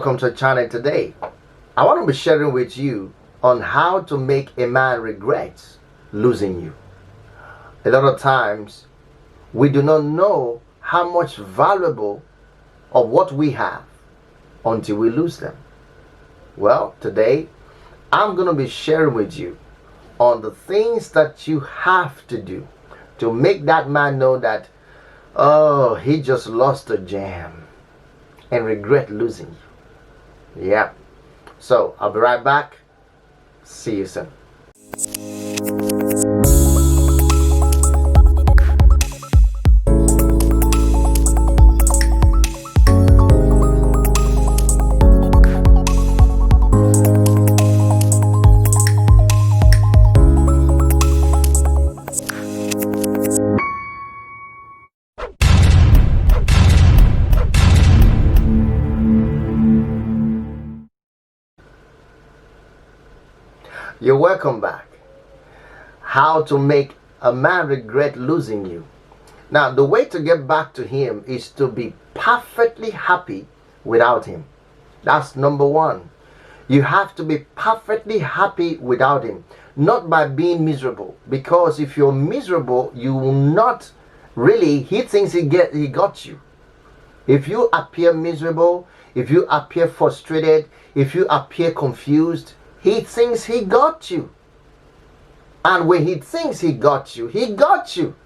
welcome to the channel today. I want to be sharing with you on how to make a man regret losing you. A lot of times we do not know how much valuable of what we have until we lose them. Well, today I'm going to be sharing with you on the things that you have to do to make that man know that, oh, he just lost a gem and regret losing you. Yeah. So I'll be right back. See you soon. You're welcome back. How to make a man regret losing you. Now, the way to get back to him is to be perfectly happy without him. That's number one. You have to be perfectly happy without him, not by being miserable. Because if you're miserable, you will not really, he thinks he got you. If you appear miserable, if you appear frustrated, if you appear confused, he thinks he got you. And when he thinks he got you, he got you.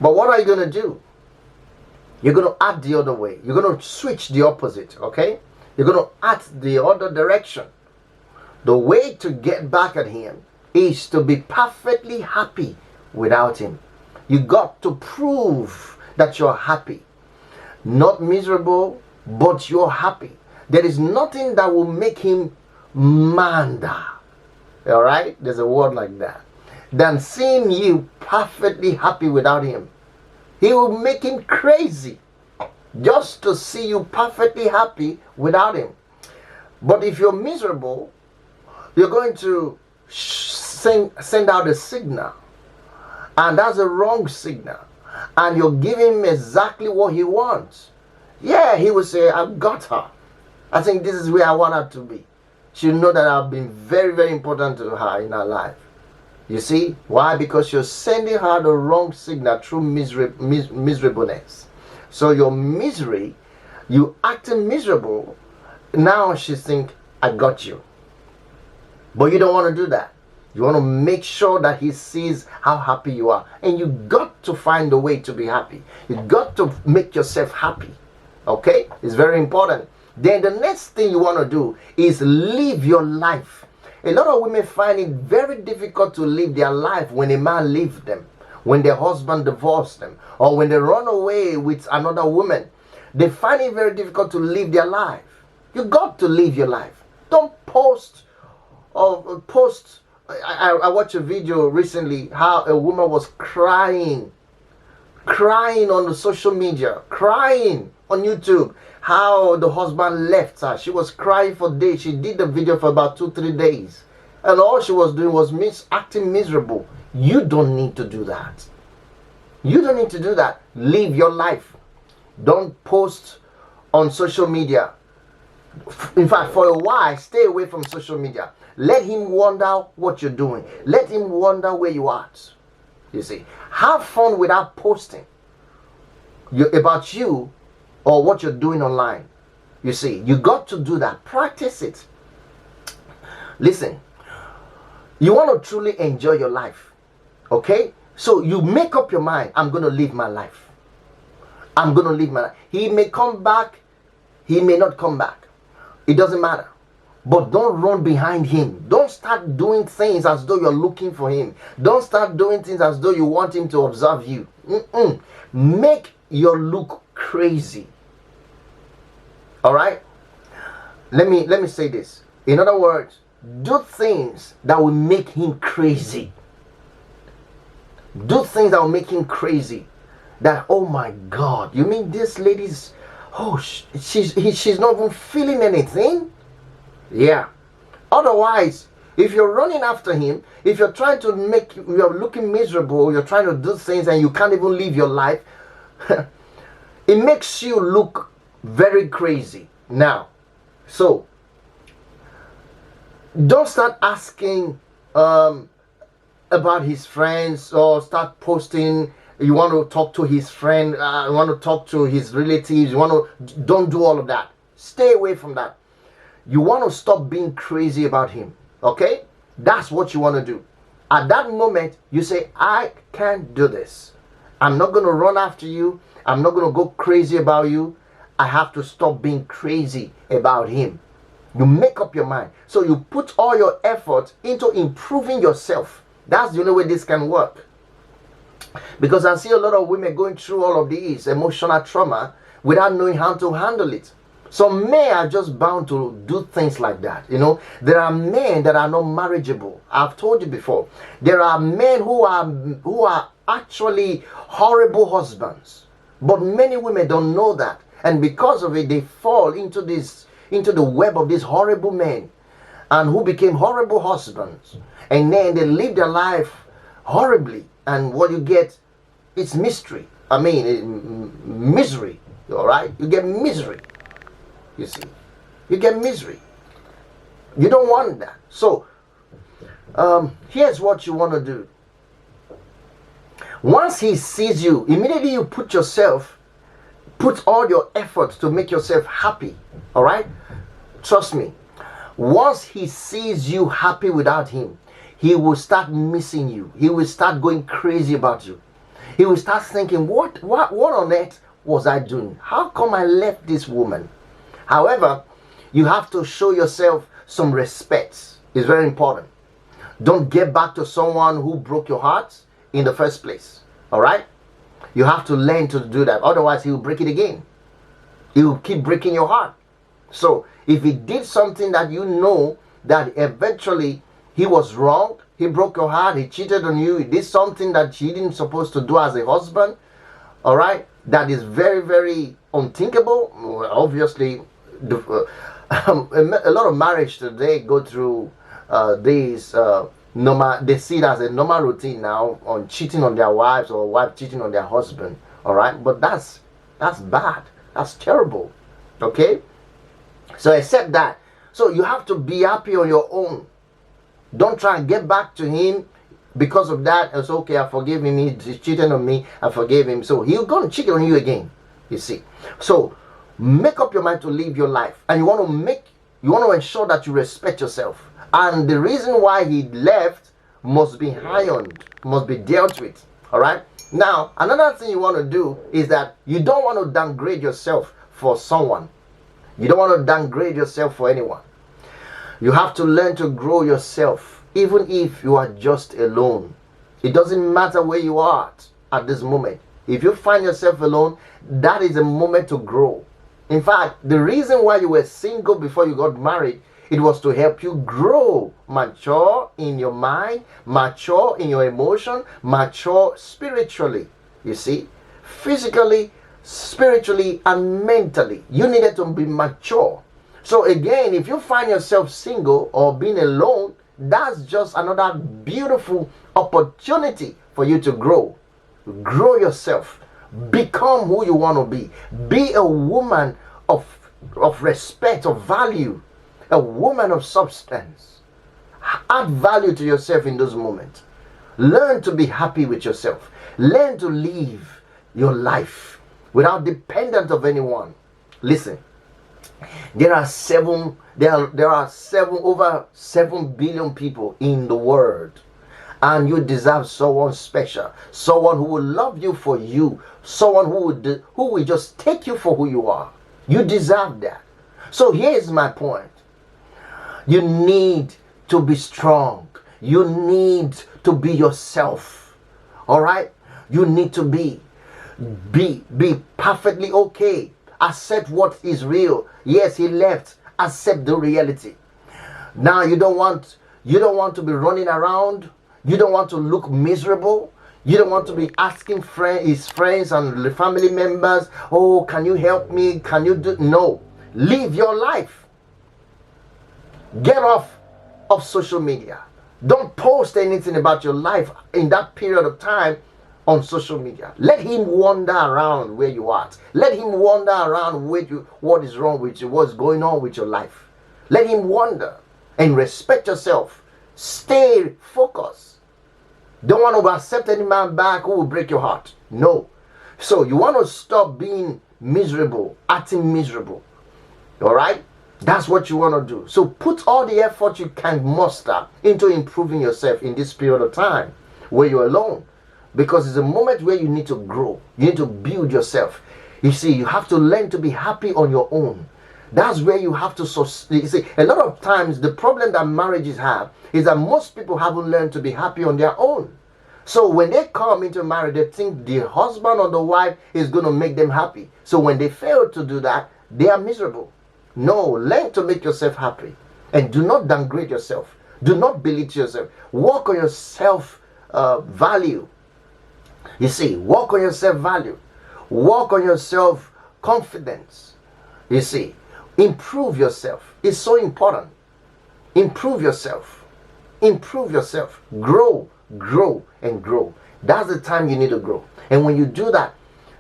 But what are you going to do? You're going to act the other way. You're going to switch the opposite, okay? You're going to act the other direction. The way to get back at him is to be perfectly happy without him. You got to prove that you're happy. Not miserable, but you're happy. There is nothing that will make him manda, all right, there's a word like that, than seeing you perfectly happy without him. He will make him crazy just to see you perfectly happy without him. But if you're miserable, you're going to send out a signal, and that's a wrong signal, and you're giving him exactly what he wants. Yeah, he will say, I've got her. I think this is where I want her to be. She'll know that I've been very, very important to her in her life. You see? Why? Because you're sending her the wrong signal through miserableness. So your misery, you acting miserable, now she think, I got you. But you don't want to do that. You want to make sure that he sees how happy you are. And you got to find a way to be happy. You got to make yourself happy. Okay? It's very important. Then the next thing you want to do is live your life. A lot of women find it very difficult to live their life when a man leaves them, when their husband divorced them, or when they run away with another woman. They find it very difficult to live their life. You got to live your life. Don't post or post. I watched a video recently how a woman was crying on the social media, crying on YouTube, how the husband left her. She was crying for days. She did the video for about 2-3 days, and all she was doing was acting miserable. You don't need to do that. You don't need to do that. Live your life. Don't post on social media. In fact, for a while, stay away from social media. Let him wonder what you're doing. Let him wonder where you are. You see, have fun without posting about you or what you're doing online. You see, you got to do that. Practice it. Listen, you want to truly enjoy your life, okay? So you make up your mind, I'm going to live my life. I'm going to live my life. He may come back, he may not come back. It doesn't matter. But don't run behind him. Don't start doing things as though you're looking for him. Don't start doing things as though you want him to observe you. Make your look crazy. All right? Let me say this. In other words, do things that will make him crazy. Do things that will make him crazy. That, oh my God, you mean this lady's, oh, she's not even feeling anything? Yeah. Otherwise, if you're running after him, if you're trying to you're looking miserable, you're trying to do things and you can't even live your life, it makes you look very crazy. Now, So don't start asking about his friends, or start posting. You want to talk to his friend, you want to talk to his relatives, don't do all of that. Stay away from that. You want to stop being crazy about him. Okay, that's what you want to do. At that moment you say, I can't do this. I'm not going to run after you. I'm not going to go crazy about you. I have to stop being crazy about him. You make up your mind. So you put all your effort into improving yourself. That's the only way this can work. Because I see a lot of women going through all of these emotional trauma without knowing how to handle it. Some men are just bound to do things like that. There are men that are not marriageable. I've told you before. There are men who are actually horrible husbands. But many women don't know that. And because of it, they fall into the web of these horrible men, and who became horrible husbands. And then they live their life horribly. And what you get is mystery. Misery. All right? You get misery. You see, you get misery. You don't want that. So here's what you want to do. Once he sees you, immediately you put all your efforts to make yourself happy. All right, trust me. Once he sees you happy without him, he will start missing you. He will start going crazy about you. He will start thinking, what on earth was I doing? How come I left this woman? However, you have to show yourself some respect. It's very important. Don't get back to someone who broke your heart in the first place. All right? You have to learn to do that. Otherwise, he will break it again. He will keep breaking your heart. So, if he did something that you know that eventually he was wrong, he broke your heart, he cheated on you, he did something that he didn't supposed to do as a husband, all right, that is very, very unthinkable. Obviously, a lot of marriage today go through these normal. They see it as a normal routine now, on cheating on their wives, or wife cheating on their husband. All right, but that's bad. That's terrible. Okay, so accept that. So you have to be happy on your own. Don't try and get back to him because of that. It's okay, I forgive him. He's cheating on me. I forgave him. So he'll go and cheat on you again. You see. So make up your mind to live your life, and you want to ensure that you respect yourself. And the reason why he left must be ironed, must be dealt with. All right. Now, another thing you want to do is that you don't want to downgrade yourself for someone. You don't want to downgrade yourself for anyone. You have to learn to grow yourself, even if you are just alone. It doesn't matter where you are at this moment. If you find yourself alone, that is a moment to grow. In fact, the reason why you were single before you got married, it was to help you grow, mature in your mind, mature in your emotion, mature spiritually. You see, physically, spiritually, and mentally, you needed to be mature. So again, if you find yourself single or being alone, that's just another beautiful opportunity for you to grow. Grow yourself. Become who you want to be. Be a woman of respect, of value. A woman of substance. Add value to yourself in those moments. Learn to be happy with yourself. Learn to live your life without dependent of anyone. Listen, there are over 7 billion people in the world, and you deserve someone special, someone who will love you for you, someone who will just take you for who you are. You deserve that. So here's my point. You need to be strong. You need to be yourself. All right? You need to be perfectly okay. Accept what is real. Yes, he left. Accept the reality. Now you don't want to be running around. You don't want to look miserable. You don't want to be asking his friends and the family members, oh, can you help me? Can you do? No. Live your life. Get off of social media. Don't post anything about your life in that period of time on social media. Let him wander around where you are. Let him wander around with you, what is wrong with you, what's going on with your life. Let him wander and respect yourself. Stay focused. Don't want to accept any man back who will break your heart. No. So you want to stop being miserable, acting miserable. All right? That's what you want to do. So put all the effort you can muster into improving yourself in this period of time where you're alone. Because it's a moment where you need to grow. You need to build yourself. You see, you have to learn to be happy on your own. That's where you have to, you see, a lot of times the problem that marriages have is that most people haven't learned to be happy on their own. So when they come into marriage, they think the husband or the wife is going to make them happy. So when they fail to do that, they are miserable. No, learn to make yourself happy. And do not downgrade yourself. Do not belittle yourself. Work on your self-value. You see, work on your self-value. Work on your self-confidence. You see, improve yourself. It's so important. Improve yourself. Improve yourself. Grow, grow, and grow. That's the time you need to grow. And when you do that,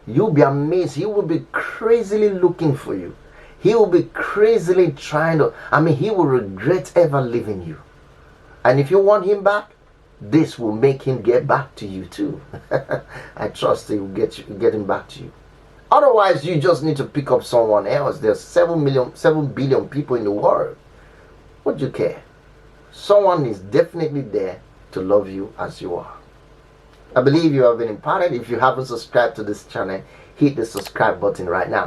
you'll be amazed. He will be crazily looking for you. He will be crazily trying to, he will regret ever leaving you. And if you want him back, this will make him get back to you too. I trust he will get him back to you. Otherwise, you just need to pick up someone else. There's 7 billion people in the world. What do you care? Someone is definitely there to love you as you are. I believe you have been imparted. If you haven't subscribed to this channel, hit the subscribe button right now.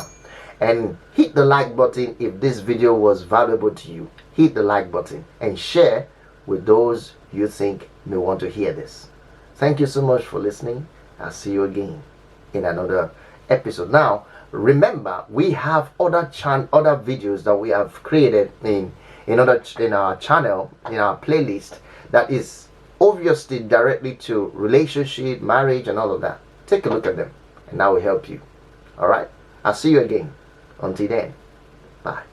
And hit the like button if this video was valuable to you. Hit the like button and share with those you think may want to hear this. Thank you so much for listening. I'll see you again in another episode. Now, remember, we have other videos that we have created in our channel, in our playlist, that is obviously directly to relationship, marriage, and all of that. Take a look at them, and that will help you. All right? I'll see you again. Until then, bye.